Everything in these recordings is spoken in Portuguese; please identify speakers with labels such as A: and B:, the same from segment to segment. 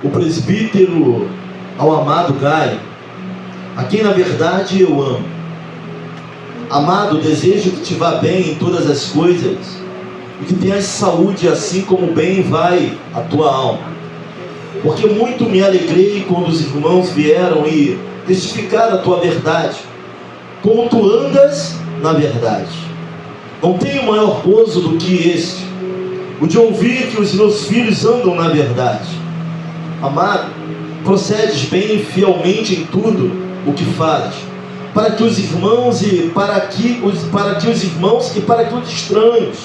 A: o presbítero ao amado Gaio, a quem na verdade eu amo. Amado, desejo que te vá bem em todas as coisas e que tenhas saúde, assim como bem vai a tua alma. Porque muito me alegrei quando os irmãos vieram e testificaram a tua verdade, como tu andas na verdade. Não tenho maior gozo do que este, o de ouvir que os meus filhos andam na verdade. Amado, procedes bem e fielmente em tudo o que fazes, para que os irmãos e para que os estranhos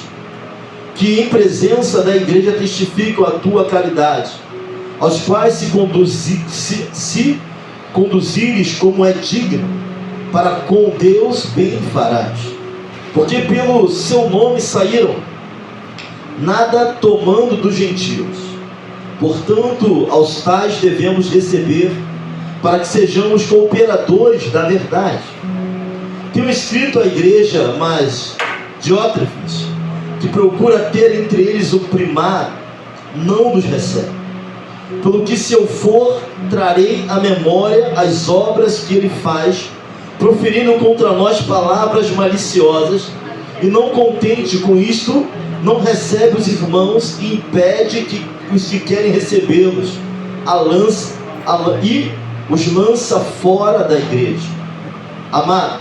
A: que em presença da igreja testificam a tua caridade, aos quais se conduzires como é digno, para com Deus bem farás. Porque pelo seu nome saíram, nada tomando dos gentios. Portanto, aos tais devemos receber, para que sejamos cooperadores da verdade. Tenho escrito à igreja, mas Diótrefes, que procura ter entre eles o primado, não nos recebe. Pelo que, se eu for, trarei à memória as obras que ele faz, proferindo contra nós palavras maliciosas, e não contente com isto, não recebe os irmãos e impede que os que querem recebê-los e os lança fora da igreja. Amado,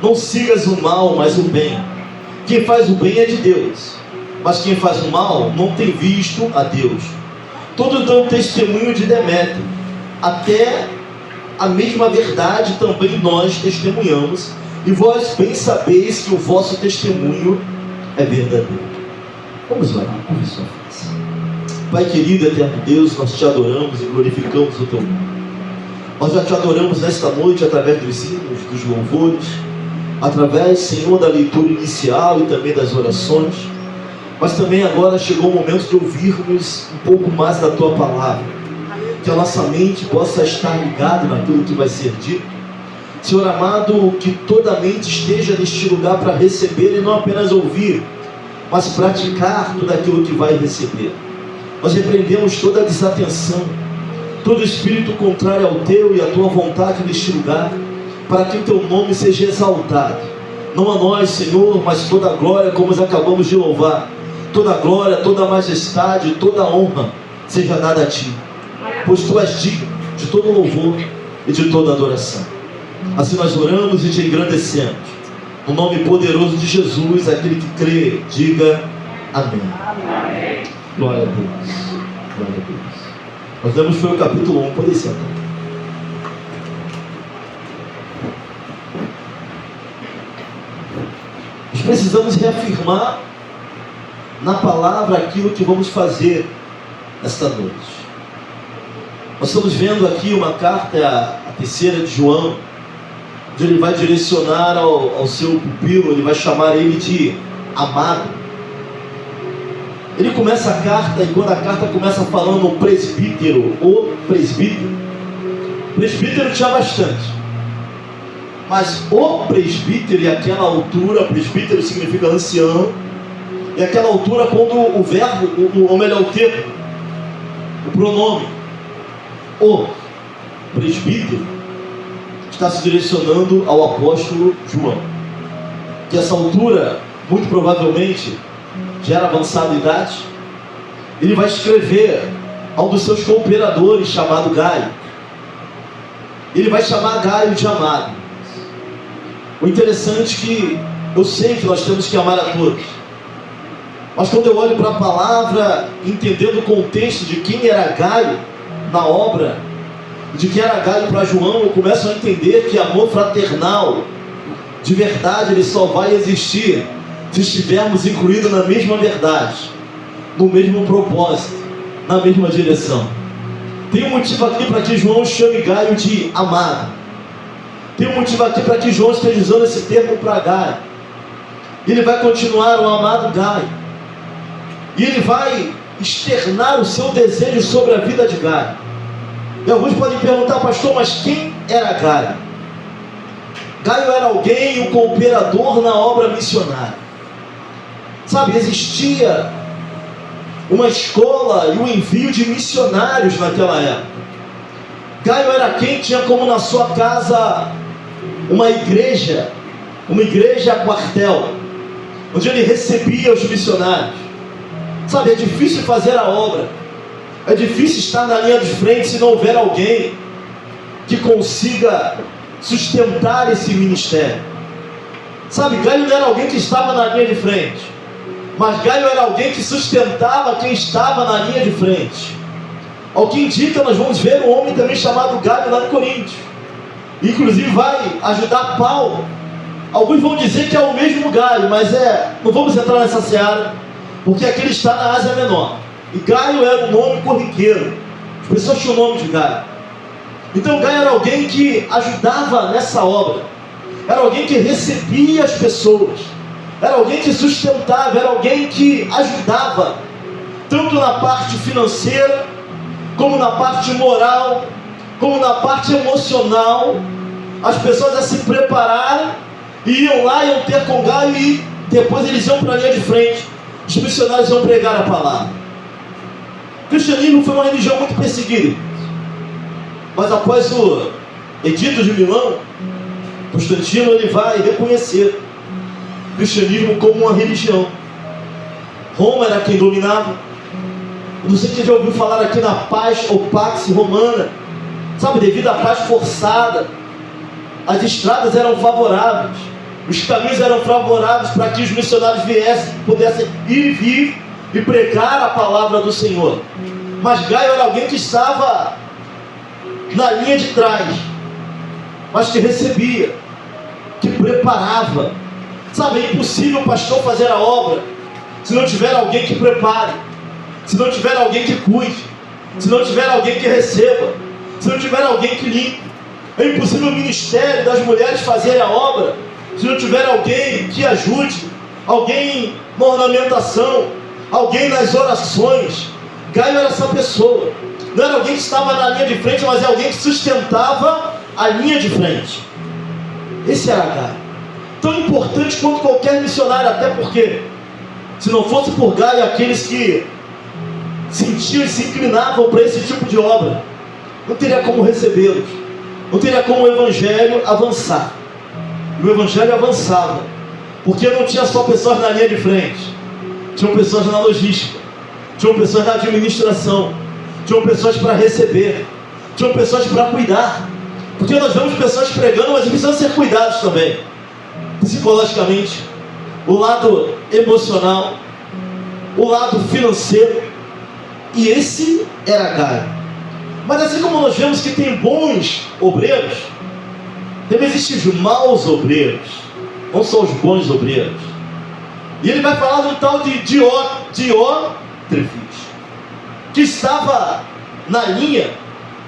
A: não sigas o mal, mas o bem. Quem faz o bem é de Deus, mas quem faz o mal não tem visto a Deus. Todos dão testemunho de Demétrio, até a mesma verdade também nós testemunhamos, e vós bem sabeis que o vosso testemunho é verdadeiro. Vamos orar, curve sua face. Pai querido, eterno Deus, nós te adoramos e glorificamos o teu nome. Nós já te adoramos nesta noite através dos hinos, dos louvores, através, Senhor, da leitura inicial e também das orações. Mas também agora chegou o momento de ouvirmos um pouco mais da tua palavra, que a nossa mente possa estar ligada naquilo que vai ser dito. Senhor amado, que toda a mente esteja neste lugar para receber e não apenas ouvir, mas praticar tudo aquilo que vai receber. Nós repreendemos toda a desatenção, todo espírito contrário ao teu e à tua vontade neste lugar, para que o teu nome seja exaltado. Não a nós, Senhor, mas toda a glória, como nós acabamos de louvar, toda a glória, toda a majestade, toda a honra seja dada a ti, pois tu és digno de todo louvor e de toda adoração. Assim nós oramos e te engrandecemos, no nome poderoso de Jesus. Aquele que crê, diga amém. Amém. Glória a Deus. Glória a Deus. Nós lemos foi o capítulo 1, pode sentar. Nós precisamos reafirmar na palavra aquilo que vamos fazer esta noite. Nós estamos vendo aqui uma carta, a terceira de João, onde ele vai direcionar ao seu pupilo, ele vai chamar ele de amado. Ele começa a carta, e quando a carta começa falando o presbítero tinha bastante. Mas o presbítero, e aquela altura, presbítero significa ancião, e aquela altura quando o verbo, ou melhor o termo, o pronome, o presbítero, está se direcionando ao apóstolo João, que essa altura, muito provavelmente, já era avançada idade. Ele vai escrever a um dos seus cooperadores, chamado Gaio. Ele vai chamar Gaio de amado. O interessante é que eu sei que nós temos que amar a todos, mas quando eu olho para a palavra, entendendo o contexto de quem era Gaio na obra, de quem era Gaio para João, eu começo a entender que amor fraternal de verdade, ele só vai existir se estivermos incluídos na mesma verdade, no mesmo propósito, na mesma direção. Tem um motivo aqui para que João chame Gaio de amado. Tem um motivo aqui para que João esteja usando esse termo para Gaio. Ele vai continuar o amado Gaio, e ele vai externar o seu desejo sobre a vida de Gaio. E alguns podem perguntar, pastor, mas quem era Gaio? Gaio era alguém, um cooperador na obra missionária. Sabe, existia uma escola e o envio de missionários naquela época. Gaio era quem tinha como na sua casa uma igreja quartel, onde ele recebia os missionários. Sabe, é difícil fazer a obra, é difícil estar na linha de frente se não houver alguém que consiga sustentar esse ministério. Sabe, Gaio não era alguém que estava na linha de frente, mas Gaio era alguém que sustentava quem estava na linha de frente. Ao que indica, nós vamos ver um homem também chamado Gaio lá em Coríntios, inclusive vai ajudar Paulo. Alguns vão dizer que é o mesmo Gaio, mas não vamos entrar nessa seara, porque aqui ele está na Ásia Menor, e Gaio era um nome corriqueiro, as pessoas tinham o nome de Gaio. Então Gaio era alguém que ajudava nessa obra, era alguém que recebia as pessoas, era alguém que sustentava, era alguém que ajudava, tanto na parte financeira, como na parte moral, como na parte emocional, as pessoas a se prepararem, e iam lá, iam ter com Gaio, e depois eles iam para a linha de frente, os missionários iam pregar a palavra. O cristianismo foi uma religião muito perseguida, mas após o Edito de Milão, Constantino ele vai reconhecer o cristianismo como uma religião. Roma era quem dominava. Não sei quem já ouviu falar aqui na paz ou pax romana. Sabe, devido à paz forçada, as estradas eram favoráveis, os caminhos eram favoráveis para que os missionários pudessem ir e vir e pregar a palavra do Senhor. Mas Gaio era alguém que estava na linha de trás, mas que recebia, que preparava. Sabe, é impossível o pastor fazer a obra se não tiver alguém que prepare, se não tiver alguém que cuide, se não tiver alguém que receba, se não tiver alguém que limpe. É impossível o ministério das mulheres fazer a obra se não tiver alguém que ajude, alguém na ornamentação, alguém nas orações. Gaio era essa pessoa, não era alguém que estava na linha de frente, mas é alguém que sustentava a linha de frente. Esse era Gaio, tão importante quanto qualquer missionário, até porque se não fosse por Gaio, aqueles que sentiam e se inclinavam para esse tipo de obra, não teria como recebê-los, não teria como o evangelho avançar. E o evangelho avançava porque não tinha só pessoas na linha de frente, tinham pessoas na logística, tinham pessoas na administração, tinham pessoas para receber, tinham pessoas para cuidar. Porque nós vemos pessoas pregando, mas precisam ser cuidados também, psicologicamente, o lado emocional, o lado financeiro. E esse era Gaio. Mas assim como nós vemos que tem bons obreiros, também existem os maus obreiros, não são os bons obreiros. E ele vai falar de um tal de Diótrefes, que estava na linha,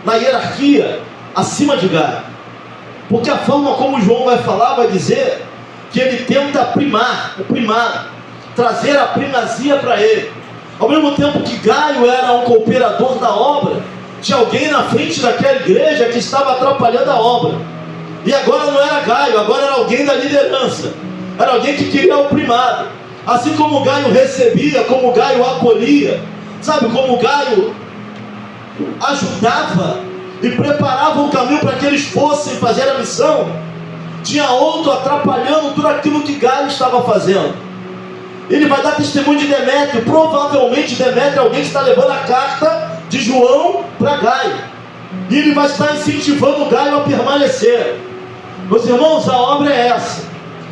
A: na hierarquia, acima de Gaio. Porque a forma como João vai falar, vai dizer que ele tenta primar, trazer a primazia para ele. Ao mesmo tempo que Gaio era um cooperador da obra, tinha alguém na frente daquela igreja que estava atrapalhando a obra. E agora não era Gaio, agora era alguém da liderança, era alguém que queria o primado. Assim como Gaio recebia, como Gaio acolhia, sabe, como Gaio ajudava e preparava o caminho para que eles fossem fazer a missão, tinha outro atrapalhando tudo aquilo que Gaio estava fazendo. Ele vai dar testemunho de Demétrio. Provavelmente Demétrio é alguém que está levando a carta de João para Gaio, e ele vai estar incentivando Gaio a permanecer. Meus irmãos, a obra é essa.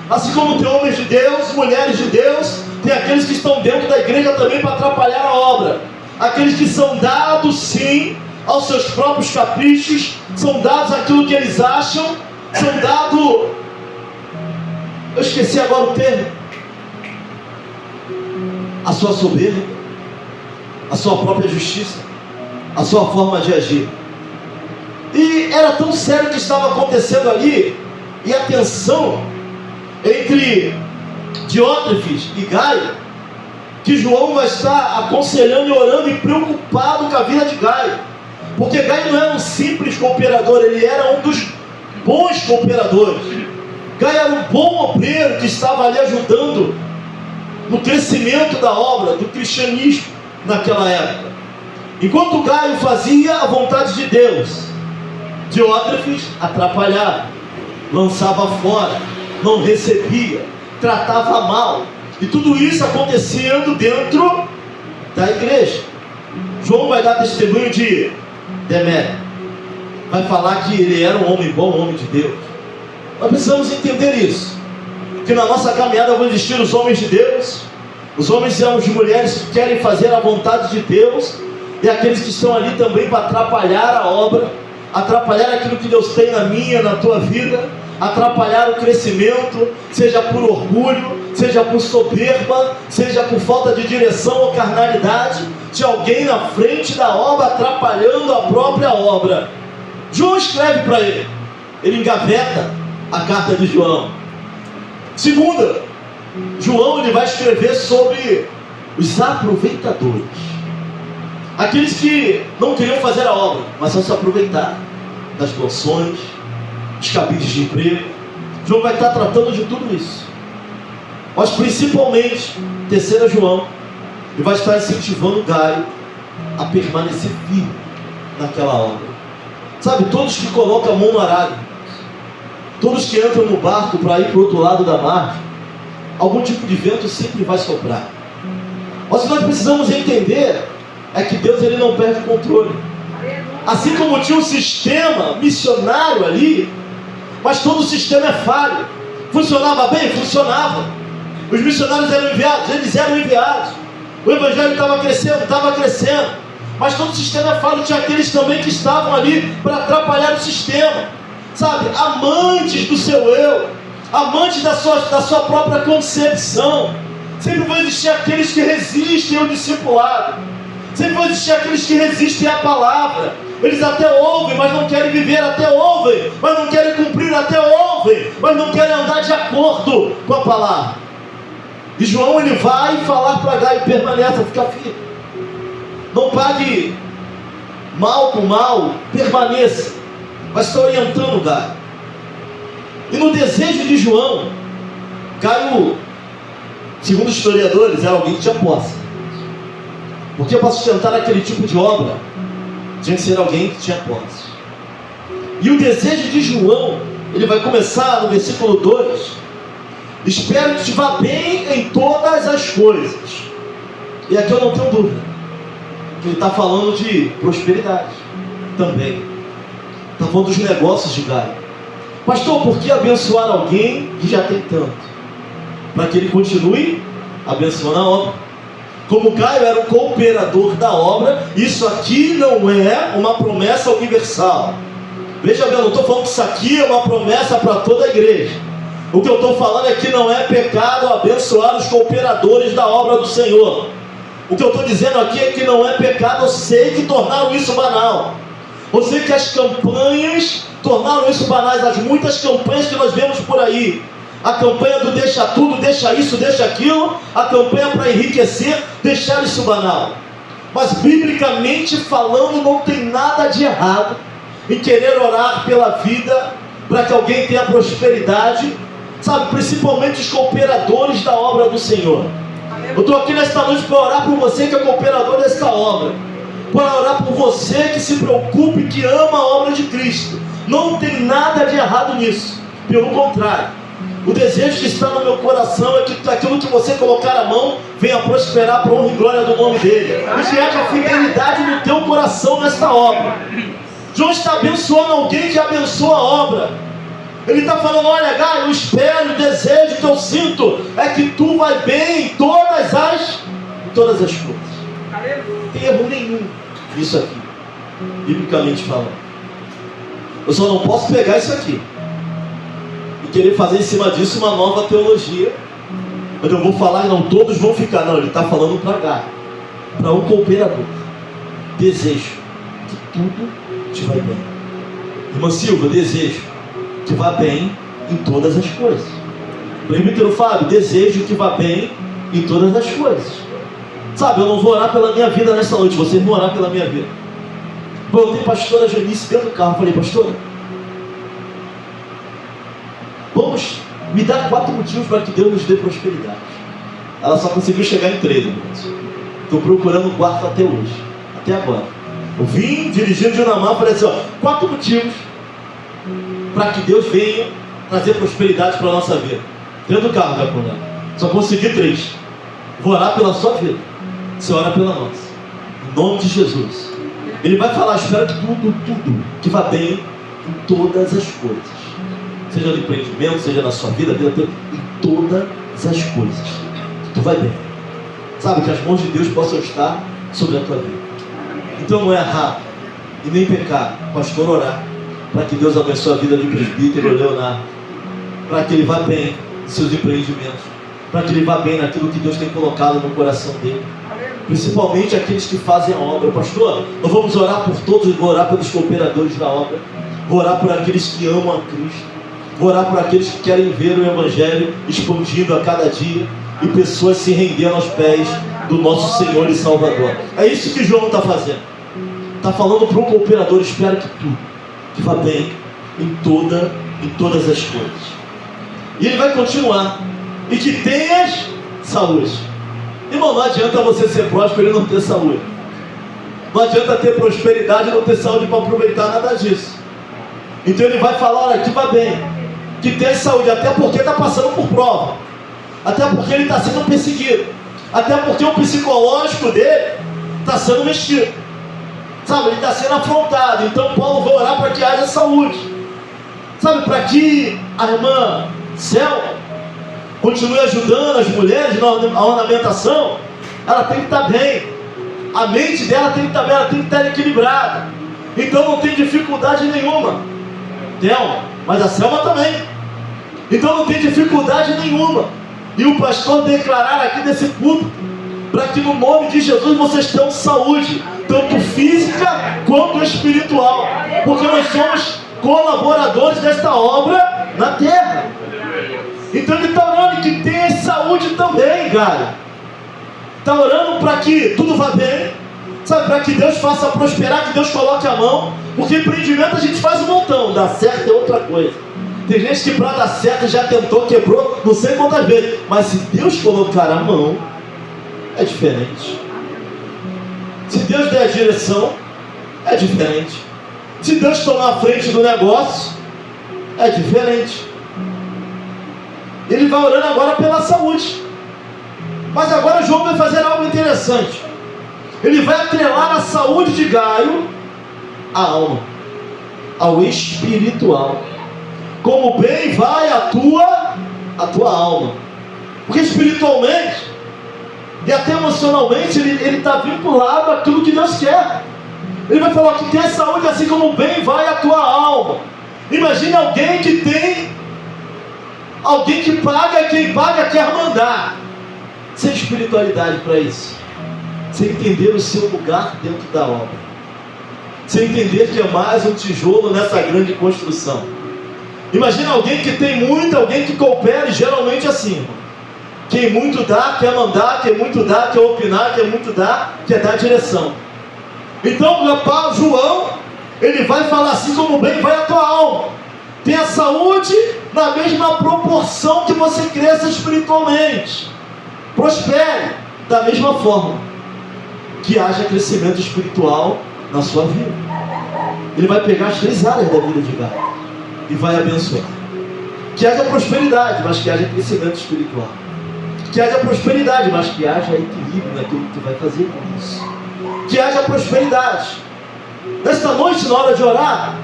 A: Assim como tem homens de Deus, mulheres de Deus, tem aqueles que estão dentro da igreja também para atrapalhar a obra. Aqueles que são dados sim aos seus próprios caprichos, são dados àquilo que eles acham, são dados, eu esqueci agora o termo, a sua soberba, a sua própria justiça, a sua forma de agir. E era tão sério o que estava acontecendo ali, e a tensão entre Diótrefes e Gaio, que João vai estar aconselhando e orando e preocupado com a vida de Gaio, porque Gaio não era um simples cooperador, ele era um dos bons cooperadores. Gaio era um bom obreiro que estava ali ajudando no crescimento da obra, do cristianismo. naquela época. Enquanto Gaio fazia a vontade de Deus, Diótrefes atrapalhava, lançava fora, não recebia, tratava mal. E tudo isso acontecendo dentro da igreja. João vai dar testemunho de Demétrio. Vai falar que ele era um homem bom, um homem de Deus. Nós precisamos entender isso. Que na nossa caminhada vão existir os homens de Deus, os homens e as mulheres que querem fazer a vontade de Deus, e aqueles que estão ali também para atrapalhar a obra, atrapalhar aquilo que Deus tem na minha, na tua vida, atrapalhar o crescimento, seja por orgulho, seja por soberba, seja por falta de direção ou carnalidade, de alguém na frente da obra atrapalhando a própria obra. João escreve para ele, ele engaveta a carta de João. Segunda, João ele vai escrever sobre os aproveitadores, aqueles que não queriam fazer a obra, mas só se aproveitar das doações, dos cabides de emprego. João vai estar tratando de tudo isso, mas principalmente, terceira João, ele vai estar incentivando Gaio a permanecer firme naquela obra. Sabe, todos que colocam a mão no arado, todos que entram no barco para ir para o outro lado da margem, algum tipo de vento sempre vai soprar. Mas o que nós precisamos entender é que Deus ele não perde o controle. Assim como tinha um sistema missionário ali, mas todo o sistema é falho. Funcionava bem? Funcionava. Os missionários eram enviados? Eles eram enviados. O evangelho estava crescendo? Estava crescendo. Mas todo o sistema é falho. Tinha aqueles também que estavam ali para atrapalhar o sistema. Sabe, amantes do seu eu, amantes da sua própria concepção. Sempre vão existir aqueles que resistem ao discipulado. Sempre vão existir aqueles que resistem à palavra. Eles até ouvem, mas não querem viver. Até ouvem, mas não querem cumprir. Até ouvem, mas não querem andar de acordo com a palavra. E João ele vai falar para Gaio: permaneça, fica firme. Não pague mal com mal, permaneça. Vai estar orientando Gaio. E no desejo de João, Gaio, segundo os historiadores, era alguém que tinha posse. Porque para sustentar aquele tipo de obra, tinha que ser alguém que tinha posse. E o desejo de João, ele vai começar no versículo 2: espero que te vá bem em todas as coisas. E aqui eu não tenho dúvida, ele está falando de prosperidade também. Está falando dos negócios de Gaio. Pastor, por que abençoar alguém que já tem tanto? Para que ele continue abençoando a obra. Como Gaio era o cooperador da obra, isso aqui não é uma promessa universal. Veja bem, eu não estou falando que isso aqui é uma promessa para toda a igreja. O que eu estou falando é que não é pecado abençoar os cooperadores da obra do Senhor. O que eu estou dizendo aqui é que não é pecado. Eu sei que tornaram isso banal. Eu sei que as campanhas tornaram isso banais. As muitas campanhas que nós vemos por aí. A campanha do deixa tudo, deixa isso, deixa aquilo. A campanha para enriquecer, deixar isso banal. Mas biblicamente falando, não tem nada de errado em querer orar pela vida, para que alguém tenha prosperidade. Sabe, principalmente os cooperadores da obra do Senhor. Eu estou aqui nesta noite para orar por você que é cooperador desta obra. Para orar por você que se preocupa e que ama a obra de Cristo. Não tem nada de errado nisso. Pelo contrário, o desejo que está no meu coração é que aquilo que você colocar a mão venha prosperar para a honra e glória do nome dele. E que haja fidelidade no teu coração nesta obra. João está abençoando alguém que abençoa a obra. Ele está falando: olha, Gaio, eu espero, o desejo que eu sinto é que tu vai bem em todas as coisas. Não tem erro nenhum nisso aqui, biblicamente falando. Eu só não posso pegar isso aqui e querer fazer em cima disso uma nova teologia, onde eu vou falar e não todos vão ficar. Não, ele está falando para Gaio, para um cooperador. Desejo que tudo te vai bem. Irmã Silva, desejo que vá bem em todas as coisas. Presbítero Fábio, desejo que vá bem em todas as coisas. Sabe, eu não vou orar pela minha vida nessa noite, vocês vão orar pela minha vida. Bom, eu tenho a pastora Janice dentro do carro. Eu falei: pastora, vamos me dar 4 motivos para que Deus nos dê prosperidade. Ela só conseguiu chegar em 3, irmãos. Estou procurando um quarto até hoje, até agora. Eu vim dirigindo de Namá, falei assim, 4 motivos para que Deus venha trazer prosperidade para a nossa vida. Dentro do carro, Jacundá. Só consegui 3. Vou orar pela sua vida. Você ora pela nossa. Em nome de Jesus. Ele vai falar, espera que tudo que vá bem em todas as coisas. Seja no empreendimento, seja na sua vida em todas as coisas. Tu vai bem. Sabe, que as mãos de Deus possam estar sobre a tua vida. Então não é errar e nem pecar, pastor, orar para que Deus abençoe a vida do presbítero Leonardo, para que ele vá bem em seus empreendimentos, para que ele vá bem naquilo que Deus tem colocado no coração dele, principalmente aqueles que fazem a obra. Pastor, nós vamos orar por todos, vou orar pelos cooperadores da obra, vou orar por aqueles que amam a Cristo, vou orar por aqueles que querem ver o Evangelho expandindo a cada dia e pessoas se rendendo aos pés do nosso Senhor e Salvador. É isso que João está fazendo. Está falando para um cooperador, espera que vá bem em todas as coisas. E ele vai continuar. E que tenhas saúde. Irmão, não adianta você ser próspero e não ter saúde. Não adianta ter prosperidade e não ter saúde para aproveitar nada disso. Então ele vai falar, olha, que vá bem, que tenha saúde, até porque está passando por prova, até porque ele está sendo perseguido, até porque o psicológico dele está sendo mexido, sabe, ele está sendo afrontado. Então Paulo vai orar para que haja saúde, sabe, para que a irmã Céu continue ajudando as mulheres na ornamentação. Ela tem que estar bem, a mente dela tem que estar bem, ela tem que estar equilibrada. Então não tem dificuldade nenhuma, Thelma, mas a Selma também. Então não tem dificuldade nenhuma. E o pastor declarar aqui nesse púlpito, para que no nome de Jesus vocês tenham saúde, tanto física quanto espiritual, porque nós somos colaboradores desta obra na terra. Então ele está orando que tenha saúde também, cara. Está orando para que tudo vá bem, sabe, para que Deus faça prosperar, que Deus coloque a mão, porque empreendimento a gente faz um montão, dar certo é outra coisa. Tem gente que para dar certo já tentou, quebrou, não sei quantas vezes, mas se Deus colocar a mão, é diferente. Se Deus der a direção, é diferente. Se Deus tomar a frente do negócio, é diferente. Ele vai orando agora pela saúde. Mas agora João vai fazer algo interessante. Ele vai atrelar a saúde de Gaio à alma, ao espiritual. Como bem vai a tua alma. Porque espiritualmente e até emocionalmente ele está vinculado àquilo que Deus quer. Ele vai falar que tem saúde assim como bem vai a tua alma. Imagine alguém que tem, alguém que paga, quem paga quer mandar, sem espiritualidade para isso, sem entender o seu lugar dentro da obra, sem entender que é mais um tijolo nessa grande construção. Imagina alguém que tem muito, alguém que coopera, e geralmente assim, irmão. Quem muito dá, quer mandar, quem muito dá, quer opinar, quem muito dá, quer dar direção. Então, rapaz, João, ele vai falar assim como bem vai a tua alma. Tenha saúde na mesma proporção que você cresça espiritualmente. Prospere da mesma forma que haja crescimento espiritual na sua vida. Ele vai pegar as 3 áreas da vida de Gaio e vai abençoar. Que haja prosperidade, mas que haja crescimento espiritual. Que haja prosperidade, mas que haja equilíbrio naquilo que tu vai fazer com isso. Que haja prosperidade. Nesta noite, na hora de orar,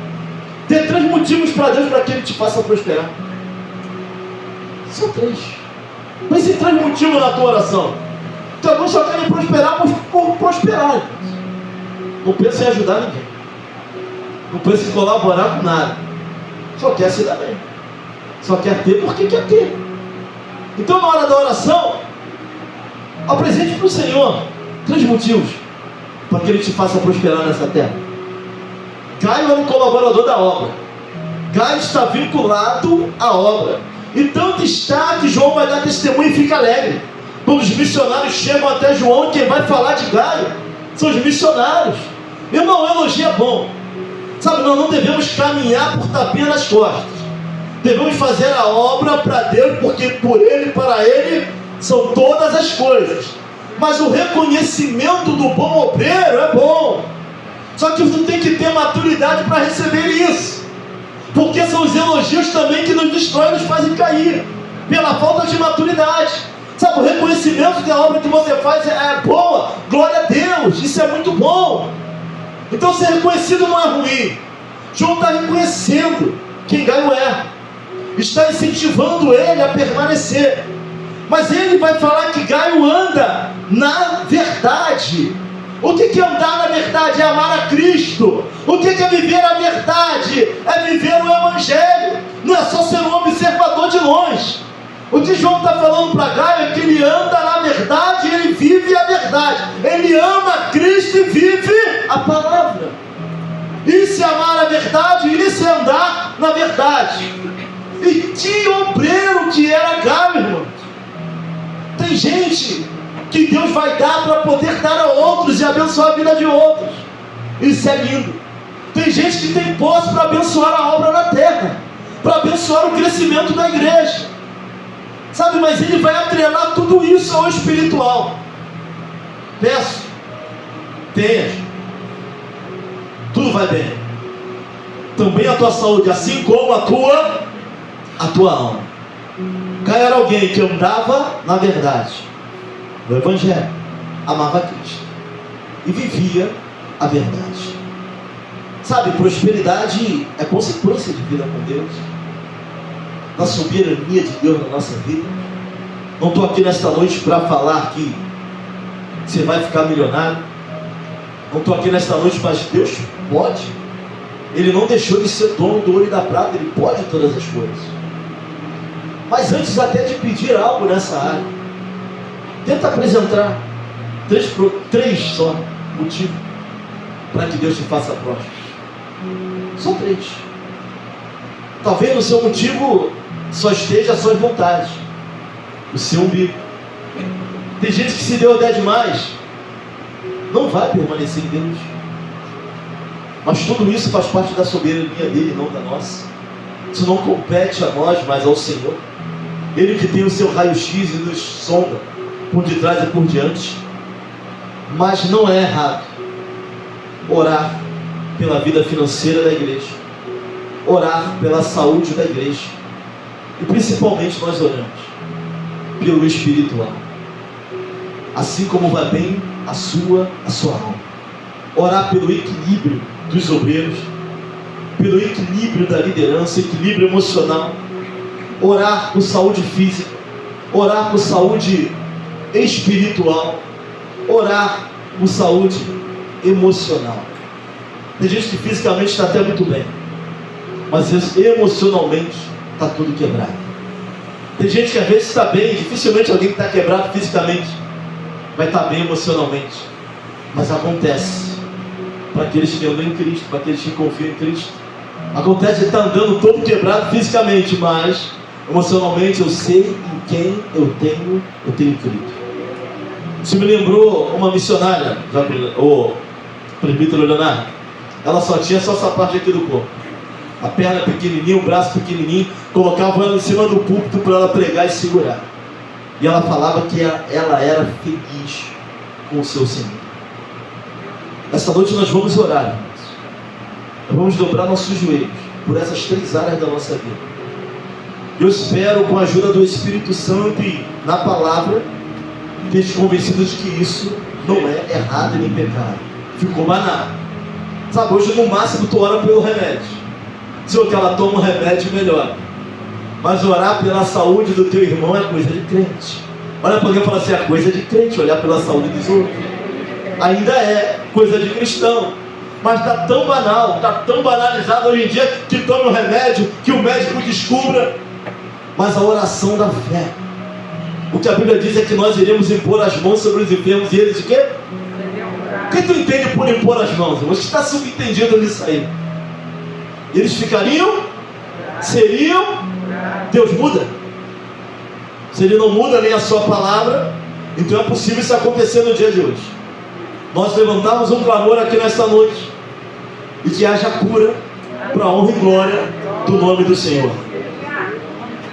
A: tem 3 motivos para Deus para que Ele te faça prosperar. São 3. Pense em 3 motivos na tua oração. Então, alguns só querem prosperar por prosperar. Não pensa em ajudar ninguém. Não pensa em colaborar com nada. Só quer se dar bem. Só quer ter porque quer ter. Então, na hora da oração, apresente para o Senhor 3 motivos para que Ele te faça prosperar nessa terra. Gaio é um colaborador da obra. Gaio está vinculado à obra. E tanto está que João vai dar testemunho e fica alegre. Quando os missionários chegam até João, quem vai falar de Gaio são os missionários. Irmão, elogio é bom. Sabe, nós não devemos caminhar por tapinha nas costas. Devemos fazer a obra para Deus, porque por Ele e para Ele são todas as coisas. Mas o reconhecimento do bom obreiro é bom. Só que você tem que ter maturidade para receber isso. Porque são os elogios também que nos destroem, nos fazem cair. Pela falta de maturidade. Sabe, o reconhecimento que a obra que você faz é boa. Glória a Deus, isso é muito bom. Então ser reconhecido não é ruim. João está reconhecendo quem Gaio é. Está incentivando ele a permanecer. Mas ele vai falar que Gaio anda na verdade. O que é andar na verdade? É amar a Cristo. O que é viver a verdade? É viver o Evangelho. Não é só ser um observador de longe. O que João está falando para Gaio é que ele anda na verdade e ele vive a verdade. Ele ama a Cristo e vive a palavra. Isso é amar a verdade, isso é andar na verdade. E que obreiro que era Gaio, irmão. Tem gente que Deus vai dar para poder dar a outros e abençoar a vida de outros. Isso é lindo. Tem gente que tem posse para abençoar a obra na terra, para abençoar o crescimento da igreja. Sabe, mas ele vai atrelar tudo isso ao espiritual. Peço, tenhas, tudo vai bem. Também a tua saúde, assim como a tua alma. Gaio era alguém que andava na verdade, no Evangelho, amava Cristo e vivia a verdade. Sabe, prosperidade é consequência de vida com Deus, da soberania de Deus na nossa vida. Não estou aqui nesta noite para falar que você vai ficar milionário. Não estou aqui nesta noite, mas Deus pode. Ele não deixou de ser dono do ouro e da prata. Ele pode todas as coisas. Mas antes até de pedir algo nessa área, tenta apresentar três só motivos para que Deus te faça próspero. Só 3. Talvez no seu motivo só esteja as suas vontades, o seu umbigo. Tem gente que se deu a ideia demais, não vai permanecer em Deus. Mas tudo isso faz parte da soberania dele, não da nossa. Isso não compete a nós, mas ao Senhor. Ele que tem o seu raio-x e nos sonda por detrás e por diante. Mas não é errado orar pela vida financeira da igreja, orar pela saúde da igreja, e principalmente nós oramos pelo espiritual, assim como vai bem a sua alma. Orar pelo equilíbrio dos obreiros, pelo equilíbrio da liderança, equilíbrio emocional. Orar por saúde física, orar por saúde espiritual, orar por saúde emocional. Tem gente que fisicamente está até muito bem, mas emocionalmente está tudo quebrado. Tem gente que às vezes está bem, dificilmente alguém que está quebrado fisicamente vai estar bem emocionalmente. Mas acontece para aqueles que andam em Cristo, para aqueles que confiam em Cristo. Acontece de estar andando todo quebrado fisicamente, mas emocionalmente eu sei em quem eu tenho crido. Isso me lembrou uma missionária, o presbítero Leonardo. Ela só tinha só essa parte aqui do corpo, a perna pequenininha, o braço pequenininho. Colocavam ela em cima do púlpito para ela pregar e segurar. E ela falava que ela era feliz com o seu Senhor. Essa noite nós vamos orar, irmãos. Nós vamos dobrar nossos joelhos por essas 3 áreas da nossa vida. Eu espero, com a ajuda do Espírito Santo e na palavra, ter te convencido de que isso não é errado nem pecado. Ficou banal. Sabe, hoje no máximo tu ora pelo remédio. Se o que ela toma um remédio, melhor. Mas orar pela saúde do teu irmão é coisa de crente. Olha para alguém e fala assim, é coisa de crente, olhar pela saúde dos outros. Ainda é coisa de cristão. Mas está tão banal, está tão banalizado hoje em dia, que tome um remédio, que o médico descubra. Mas a oração da fé, o que a Bíblia diz é que nós iremos impor as mãos sobre os enfermos, e eles de quê? O que tu entende por impor as mãos? Você está subentendido nisso aí. Eles ficariam, seriam, Deus muda. Se Ele não muda nem a sua palavra, então é possível isso acontecer no dia de hoje. Nós levantamos um clamor aqui nesta noite, e que haja cura, para a honra e glória do nome do Senhor.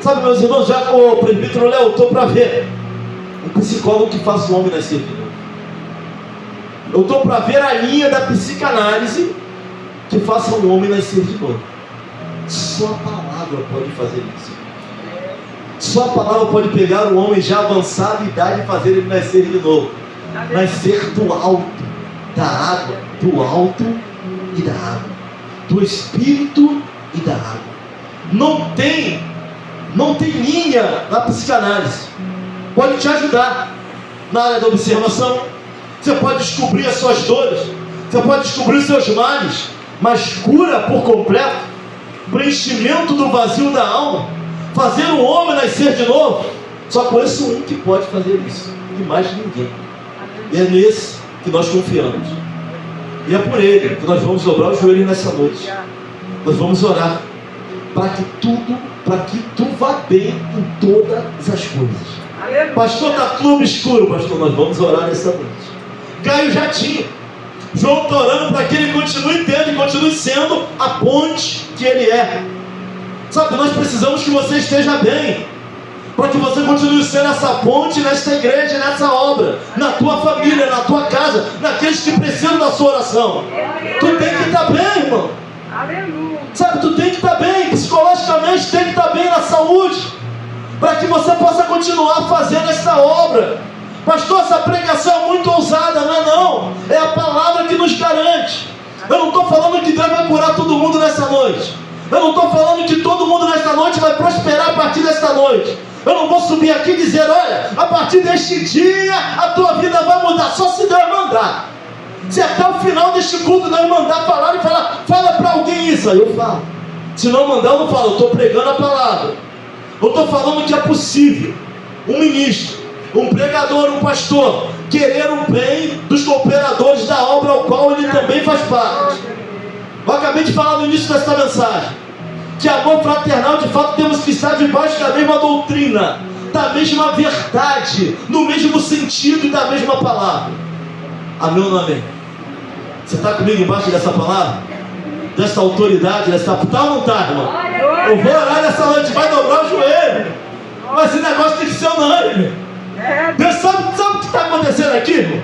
A: Sabe, meus irmãos, já com o presbítero Léo, estou para ver Um psicólogo que faça o homem nascer de novo. Eu estou para ver a linha da psicanálise que faça o homem nascer de novo. Só a palavra pode fazer isso. Só a palavra pode pegar o homem já avançado em idade e fazer ele nascer de novo. Nascer do alto, da água, do alto e da água, do espírito e da água. Não tem linha na psicanálise. Pode te ajudar na área da observação. Você pode descobrir as suas dores, você pode descobrir os seus males, mas cura por completo, preenchimento do vazio da alma, fazer o homem nascer de novo, só conheço um que pode fazer isso, e mais ninguém. E é nesse que nós confiamos. E é por ele que nós vamos dobrar os joelhos nessa noite. Nós vamos orar para que tu vá bem em todas as coisas. Pastor, está tudo escuro. Pastor, nós vamos orar nessa noite. Caio já tinha. João está orando para que ele continue tendo e continue sendo a ponte que ele é. Sabe, nós precisamos que você esteja bem, para que você continue sendo essa ponte nesta igreja, nessa obra, na tua família, na tua casa, naqueles que precisam da sua oração. Tu tem que estar bem, irmão. Sabe, tu tem que estar bem, psicologicamente tem que estar bem na saúde, para que você possa continuar fazendo essa obra. Pastor, essa pregação é muito ousada. Não, é a palavra que nos garante. Eu não estou falando que Deus vai curar todo mundo nessa noite. Eu não estou falando que todo mundo nesta noite vai prosperar a partir desta noite. Eu não vou subir aqui e dizer, olha, a partir deste dia a tua vida vai mudar, só se Deus mandar. Se até o final deste culto Deus mandar falar e falar, fala para alguém isso, aí eu falo. Se não mandar, eu não falo, eu estou pregando a palavra. Eu estou falando que é possível um ministro, um pregador, um pastor, querer o bem dos cooperadores da obra ao qual ele também faz parte. Eu acabei de falar no início desta mensagem, que amor fraternal, de fato, temos que estar debaixo da mesma doutrina, da mesma verdade, no mesmo sentido e da mesma palavra. Amém ou não amém? Você está comigo embaixo dessa palavra? Dessa autoridade, dessa... Tá ou não tá, irmão? Eu vou orar nessa noite, vai dobrar o joelho. Mas esse negócio tem que ser unânime. Deus sabe o que está acontecendo aqui, irmão?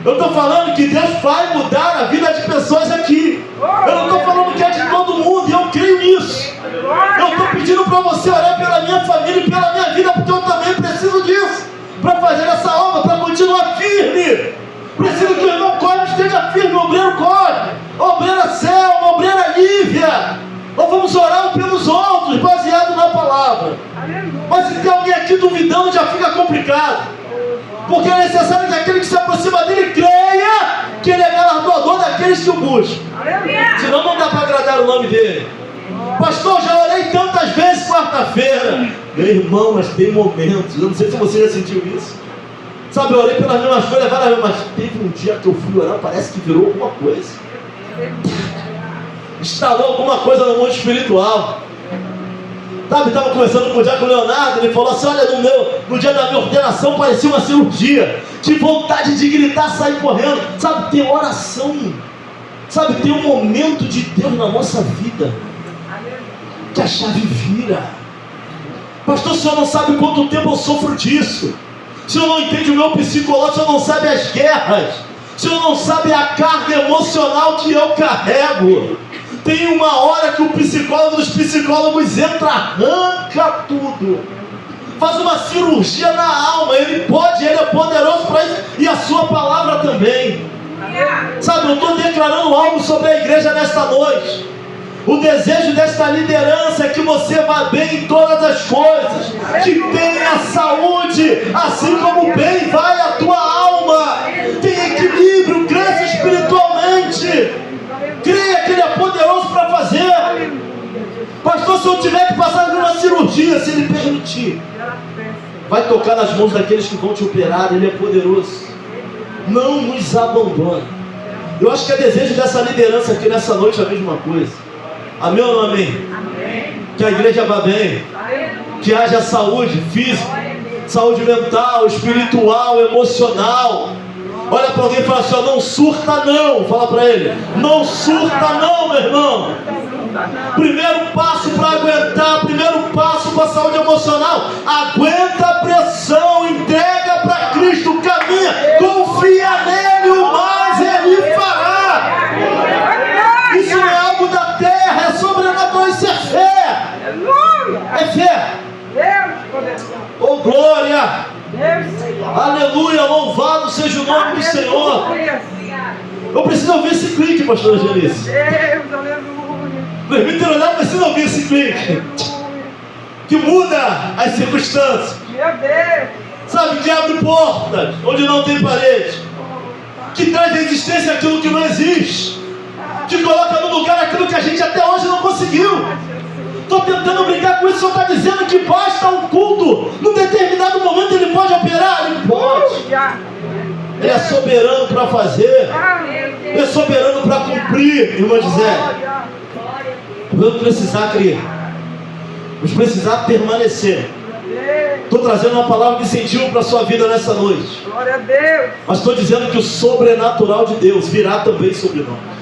A: Eu estou falando que Deus vai mudar a vida de pessoas aqui. Eu não estou falando que é de todo mundo, e eu creio nisso. Eu estou pedindo para você orar pela minha família e pela minha vida, porque eu também preciso disso, para fazer essa obra, para continuar firme. Preciso que o irmão Cosme esteja firme, o obreiro Cosme, a obreira Selma, a obreira Lívia. Nós vamos orar uns pelos outros, baseado na palavra. Mas se tem alguém aqui duvidando, já fica complicado. Porque é necessário que aquele que se aproxima dele creia que ele é galardoador daqueles que o buscam. Senão não dá para agradar o nome dele. Pastor, já orei tantas vezes quarta-feira. Meu irmão, mas tem momentos, eu não sei se você já sentiu isso. Sabe, eu orei pelas mesmas coisas várias vezes, mas teve um dia que eu fui orar, parece que virou alguma coisa. Instalou alguma coisa no mundo espiritual. Sabe, estava conversando com o Diácono Leonardo, ele falou assim, olha, no dia da minha ordenação parecia uma cirurgia. Que vontade de gritar, sair correndo. Sabe, tem oração. Sabe, tem um momento de Deus na nossa vida que a chave vira. Pastor, o senhor não sabe quanto tempo eu sofro disso. O senhor não entende o meu psicológico, o senhor não sabe as guerras. O senhor não sabe a carga emocional que eu carrego. Tem uma hora que o psicólogo dos psicólogos entra, arranca tudo, faz uma cirurgia na alma. Ele é poderoso para isso, e a sua palavra também. Sabe, eu estou declarando algo sobre a igreja nesta noite. O desejo desta liderança é que você vá bem em todas as coisas, que tenha saúde, assim como bem vai a tua alma. Tem equilíbrio, cresça espiritualmente. Creia que Ele é poderoso para fazer. Pastor, se eu tiver que passar por uma cirurgia, se Ele permitir, vai tocar nas mãos daqueles que vão te operar. Ele é poderoso. Não nos abandone. Eu acho que é desejo dessa liderança aqui nessa noite a mesma coisa. Amém ou não amém? Amém. Que a igreja vá bem, que haja saúde física, saúde mental, espiritual, emocional. Olha para alguém e fala assim, ó, não surta não. Fala para ele, não surta não, meu irmão. Primeiro passo para aguentar, primeiro passo para a saúde emocional. Aguenta a pressão, entrega para Cristo, caminha, confia nele, o mais ele fará. Isso não é algo da terra, é sobrenatural, isso é fé. É fé. Oh glória! Aleluia, louvado seja o nome do Senhor. Eu preciso ouvir esse clique, pastor Janice. Permita eu olhar, preciso ouvir esse clique. Que muda as circunstâncias. Sabe, que abre portas onde não tem parede. Que traz existência àquilo que não existe. Que coloca no lugar aquilo que a gente até hoje não conseguiu. Estou tentando brincar com isso. O Senhor está dizendo que basta um culto. Num determinado momento ele pode operar? Ele pode. Ele é soberano para fazer. Ele é soberano para cumprir, irmã Gisele. Vamos precisar crer. Vamos precisar permanecer. Estou trazendo uma palavra de incentivo para a sua vida nessa noite.
B: Glória a Deus.
A: Mas estou dizendo que o sobrenatural de Deus virá também sobre nós.